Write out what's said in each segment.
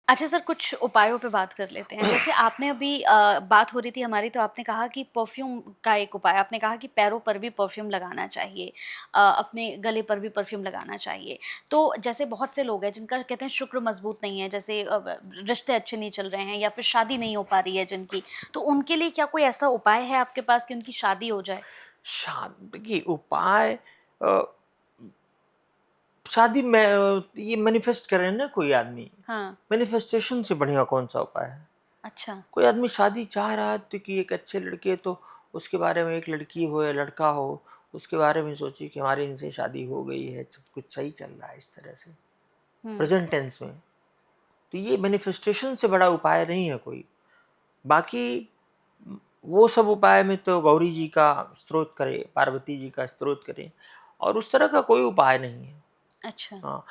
अच्छा सर, कुछ उपायों पे बात कर लेते हैं। जैसे आपने अभी बात हो रही थी हमारी, तो आपने कहा कि परफ्यूम का एक उपाय, आपने कहा कि पैरों पर भी परफ्यूम लगाना चाहिए, अपने गले पर भी परफ्यूम लगाना चाहिए। तो जैसे बहुत से लोग हैं जिनका कहते हैं शुक्र मजबूत नहीं है, जैसे रिश्ते अच्छे नहीं चल रहे हैं या फिर शादी नहीं हो पा रही है जिनकी, तो उनके लिए क्या कोई ऐसा उपाय है आपके पास कि उनकी शादी हो जाए? शादी की उपाय, अ, शादी में ये मैनिफेस्ट कर रहे हैं ना कोई आदमी। हाँ। मैनिफेस्टेशन से बढ़िया कौन सा उपाय है? अच्छा। कोई आदमी शादी चाह रहा है तो कि एक अच्छे लड़के, तो उसके बारे में, एक लड़की हो या लड़का हो, उसके बारे में सोचिए कि हमारी इनसे शादी हो गई है, सब कुछ सही चल रहा है, इस तरह से हम्म। प्रेजेंट टेंस में। तो ये मैनिफेस्टेशन से बड़ा उपाय नहीं है कोई। बाकी वो सब उपाय में तो गौरी जी का स्त्रोत करें, पार्वती जी का स्त्रोत करें, और उस तरह का कोई उपाय नहीं है। अच्छा। हाँ,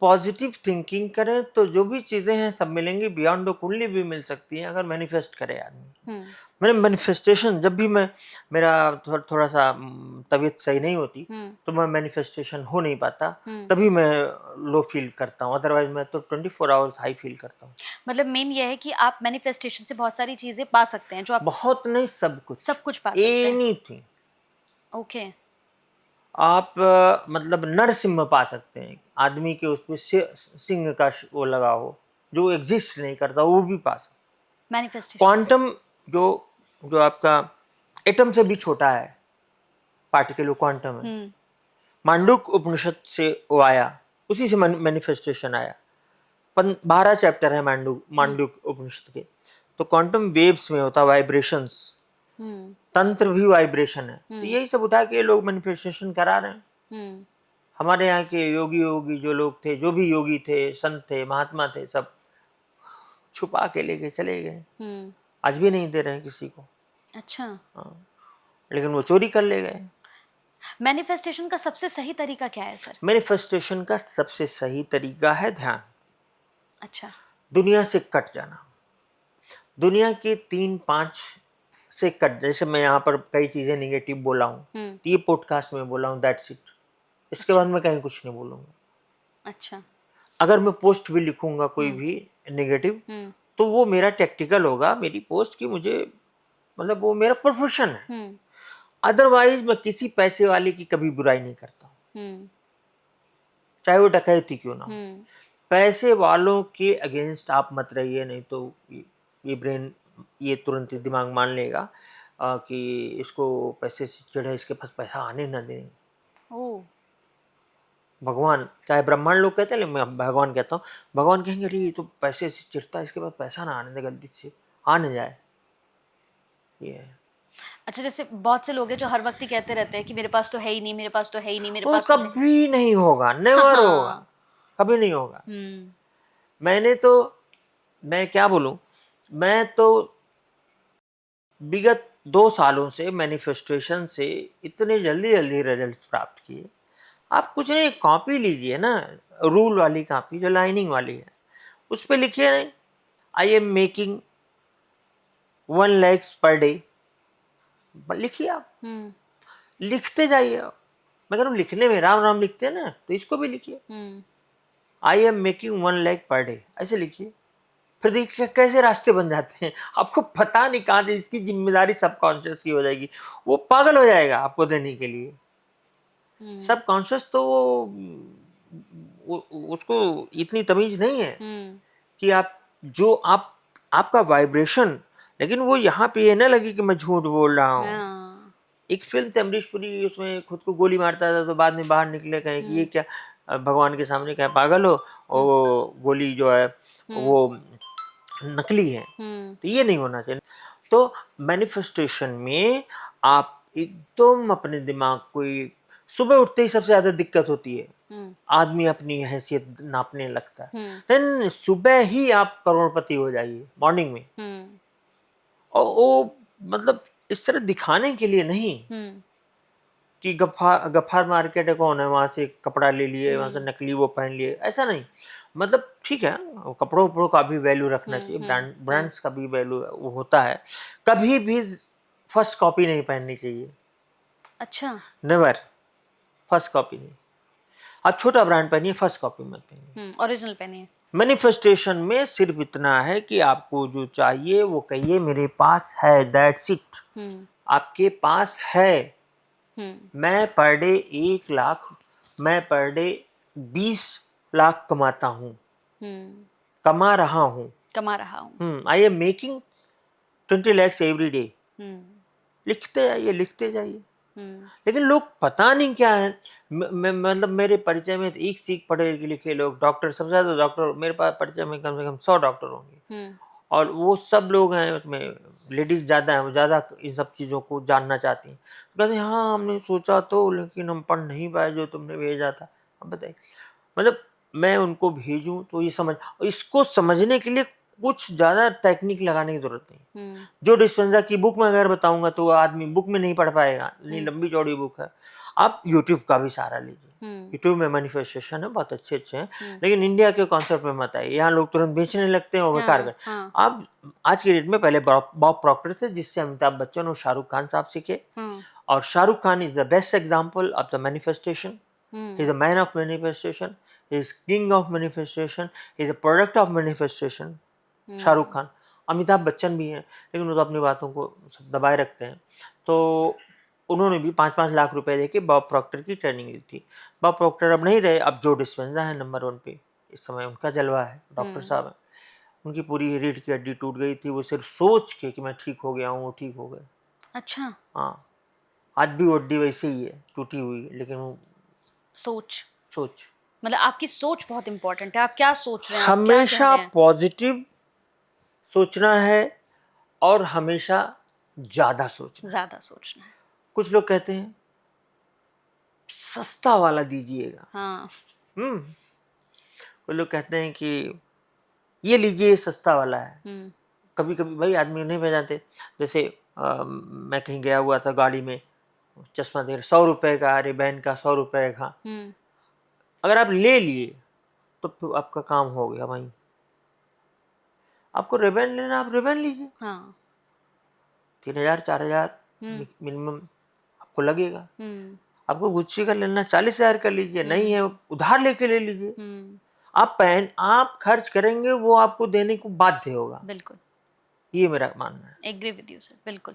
पॉजिटिव थिंकिंग करें तो जो भी चीज़ें हैं सब मिलेंगी, बियॉन्ड द कुंडली भी मिल सकती हैं अगर मैनिफेस्ट करे आदमी। हम्म। मैंने मैनिफेस्टेशन जब भी मैं, मेरा थोड़ा सा तबीयत सही नहीं होती, हम्म। तो मैं मैनिफेस्टेशन हो नहीं पाता, हम्म। तभी मैं लो फील करता हूँ, अदरवाइज मैं तो 24 आवर्स हाई फील करता हूँ। मतलब मेन ये है कि आप मैनिफेस्टेशन से बहुत सारी चीजें पा सकते हैं जो आप बहुत नहीं, सब कुछ, सब कुछ पा सकते हैं। एनीथिंग। ओके। आप मतलब नरसिंह पा सकते हैं, आदमी के उसमें सिंह का वो लगा हो, जो एग्जिस्ट नहीं करता, वो भी पा सकते। मैनिफेस्टेशन से। क्वांटम, जो जो आपका एटम से भी छोटा है पार्टिकल, वो क्वांटम है। हुँ। मांडुक उपनिषद से वो आया, उसी से मैनिफेस्टेशन आया। 12 चैप्टर है मांडुक हुँ। मांडुक उपनिषद के। तो क्वांटम वेव्स में होता, वाइब्रेशंस, हुँ। तंत्र भी वाइब्रेशन है। तो हुँ। यही सब उठा के लोग मैनिफेस्टेशन करा रहे हैं। हुँ। हमारे यहाँ के योगी योगी जो लोग थे, जो भी योगी थे, संत थे, महात्मा थे, सब छुपा के लेके चले गए। हुँ। आज भी नहीं दे रहे हैं किसी को। अच्छा। हाँ, लेकिन वो चोरी कर ले गए। मैनिफेस्टेशन का सबसे सही तरीका क्या है सर? मैनिफेस्टेशन का सबसे सही तरीका है ध्यान। अच्छा। दुनिया से कट जाना, दुनिया के 3-5 से कट। जैसे मैं यहाँ पर कई चीज़ें निगेटिव बोला हूँ, हुँ। तो ये पॉडकास्ट में बोला हूँ, दैट्स इट। इसके बाद अच्छा। मैं कहीं कुछ नहीं बोलूँगा। अच्छा। अगर मैं पोस्ट भी लिखूँगा कोई हुँ। भी नेगेटिव, हुँ। तो वो मेरा टैक्टिकल होगा, मेरी पोस्ट की, मुझे मतलब वो मेरा प्रोफेशन है। हुँ। अदरवाइज मैं किसी पैसे वाले की कभी बुराई नहीं करता हूँ, हुँ। चाहे वो डकैती क्यों ना हो। हुँ। पैसे वालों के अगेंस्ट आप मत रहिए, नहीं तो ये ब्रेन ये तुरंत ही दिमाग मान लेगा कि इसको पैसे से चिढ़ है, इसके पास पैसा आने ना दें। ओह! भगवान, चाहे ब्राह्मण लोग कहते हैं, लेकिन मैं भगवान कहता हूँ, भगवान कहेंगे अरे ये तो पैसे से चिढ़ता है, इसके पास पैसा ना आने दे, गलती से आ न जाए। ये है। अच्छा, जैसे बहुत से लोग हैं जो हर वक़्त ही कहते रहते हैं कि मेरे पास तो है ही नहीं, मेरे पास तो है ही नहीं, मेरे वो पास तो है। कभी नहीं होगा, हाँ, नेवर होगा, हाँ। कभी नहीं होगा। हुँ। मैंने तो, मैं क्या बोलूं, मैं तो विगत 2 सालों से मैनिफेस्टेशन से इतने जल्दी जल्दी रिजल्ट प्राप्त किए। आप कुछ नहीं, कॉपी लीजिए ना, रूल वाली कॉपी जो लाइनिंग वाली है, उस पे लिखिए नहीं, आई am making 1 lakhs per day, लिखिए आप, हुँ। लिखते जाइए आप। मैं कह रहा हूँ लिखने में राम राम लिखते हैं ना, तो इसको भी लिखिए, हुँ। I am making 1 lakh per day, ऐसे लिखिए। फिर देखिए कैसे रास्ते बन जाते हैं। आपको पता नहीं कहाँ से इसकी जिम्मेदारी सब कॉन्शियस की हो जाएगी, वो पागल हो जाएगा आपको देने के लिए। हुँ। सब कॉन्शियस तो उसको इतनी तमीज नहीं है हुँ। कि आप, जो आपका वाइब्रेशन, लेकिन वो यहाँ पे ये ना लगे कि मैं झूठ बोल रहा हूँ। हाँ। एक फिल्म थी अमरीश पुरी, उसमें खुद को गोली मारता था, तो बाद में बाहर निकले कहें कि ये हुँ। क्या, भगवान के सामने कहें पागल हो, और हुँ। वो गोली जो है हुँ। वो नकली है। हुँ। तो ये नहीं होना चाहिए। तो मैनिफेस्टेशन में आप एकदम अपने दिमाग को सुबह उठते ही सबसे ज्यादा दिक्कत होती है, हुँ। आदमी अपनी हैसियत नापने लगता है। हुँ। लेकिन सुबह ही आप करोड़पति हो जाइए, मॉर्निंग में। हुँ। और वो मतलब इस तरह दिखाने के लिए नहीं हुँ। कि गफ्फार मार्केट है, कौन है, वहां से कपड़ा ले लिए, वहां से हुँ। नकली वो पहन लिए, ऐसा नहीं। मतलब ठीक है, कपड़ों उपड़ों का भी वैल्यू रखना हुँ। चाहिए, हुँ। हुँ। ब्रांड्स का भी वैल्यू वो होता है। कभी भी फर्स्ट कॉपी नहीं पहननी चाहिए, अच्छा। नेवर, फर्स्ट कॉपी नहीं। आप छोटा ब्रांड पहनिए, फर्स्ट कॉपी मत पहनिए। ओरिजिनल पेन है। मैनिफेस्टेशन में सिर्फ इतना है कि आपको जो चाहिए वो कहिए मेरे पास है, दैट्स इट। हम्म आपके पास है। हम्म मैं पर डे 1 लाख, मैं पर डे 20 लाख कमाता हूँ, हम्म कमा रहा हूँ। कमा रहा हूँ। I am making 20 lakhs every day. हम्म लिखते जाइए, लिखते जाइए। हम्म लेकिन लोग पता नहीं क्या है, मतलब मेरे परिचय में एक सीख पढ़े लिखे लोग, डॉक्टर, सबसे ज्यादा डॉक्टर मेरे पास परिचय में कम से कम 100 डॉक्टर होंगे। हम्म और वो सब लोग हैं उसमें, लेडीज ज़्यादा हैं, वो ज़्यादा इन सब चीज़ों को जानना चाहती हैं। तो कहते हैं हाँ हमने सोचा तो, लेकिन हम पढ़ नहीं पाए जो तुमने भेजा था। अब बताइए, मतलब मैं उनको भेजूं तो ये समझ, इसको समझने के लिए कुछ ज़्यादा टेक्निक लगाने की जरूरत नहीं। हम्म जो डिस्पेंजा की बुक में अगर बताऊंगा तो वो आदमी बुक में नहीं पढ़ पाएगा, इतनी लंबी चौड़ी बुक है। आप यूट्यूब का भी सहारा लीजिए, हम्म यूट्यूब में मैनिफेस्टेशन है, बहुत अच्छे अच्छे हैं। हम्म लेकिन इंडिया के कॉन्सेप्ट में मत आइए, यहाँ लोग तुरंत बेचने लगते हैं और बेकार हाँ कर। हाँ आप आज के डेट में, पहले बॉब प्रॉक्टर थे जिससे अमिताभ बच्चन और शाहरुख खान साहब सीखे, हाँ और Shahrukh Khan is the best example of the manifestation. He is the man of manifestation, he is king of manifestation, he is the product of manifestation. Shahrukh Khan, Amitabh Bachchan भी हैं, लेकिन वो तो अपनी बातों को सब दबाए रखते हैं। तो उन्होंने भी 5-5 लाख रुपए देके बॉब प्रॉक्टर की ट्रेनिंग ली थी। बॉब प्रॉक्टर अब नहीं रहे, अब जो डिस्पेंजा है नंबर 1 पे इस समय, उनका जलवा है, डॉक्टर साहब हैं। उनकी पूरी रीढ़ की हड्डी टूट गई थी, वो सिर्फ सोच के कि मैं ठीक हो गया हूँ, वो ठीक हो गए। अच्छा। हाँ, आज भी हड्डी वैसे ही है, टूटी हुई, लेकिन वो सोच, सोच। मतलब आपकी सोच बहुत इंपॉर्टेंट है। आप क्या सोच रहे हैं, आप क्या कह हमेशा रहे हैं। पॉजिटिव सोचना है और हमेशा ज़्यादा सोचना है। ज्यादा सोचना है। कुछ लोग कहते हैं सस्ता वाला दीजिएगा। हाँ। हम्म कुछ लोग कहते हैं कि ये लीजिए, ये सस्ता वाला है। हम्म कभी कभी भाई आदमी नहीं पहचानते। जैसे मैं कहीं गया हुआ था गाड़ी में, चश्मा दे 100 रुपए का, अरे बहन का 100 रुपए का। हम्म अगर आप ले लिए तो फिर आपका काम हो गया भाई। आपको रिबन लेना, आप रिबन लीजिए, हाँ। 3,000-4,000 हम्म मिनिमम आपको लगेगा। हम्म आपको गुच्ची का लेना 40,000 का लीजिए, नहीं है हम्म उधार लेके ले लीजिए। हम्म आप खर्च करेंगे, वो आपको देने को बाध्य होगा। बिल्कुल। ये मेरा मानना है। एग्री विद यू सर, बिल्कुल।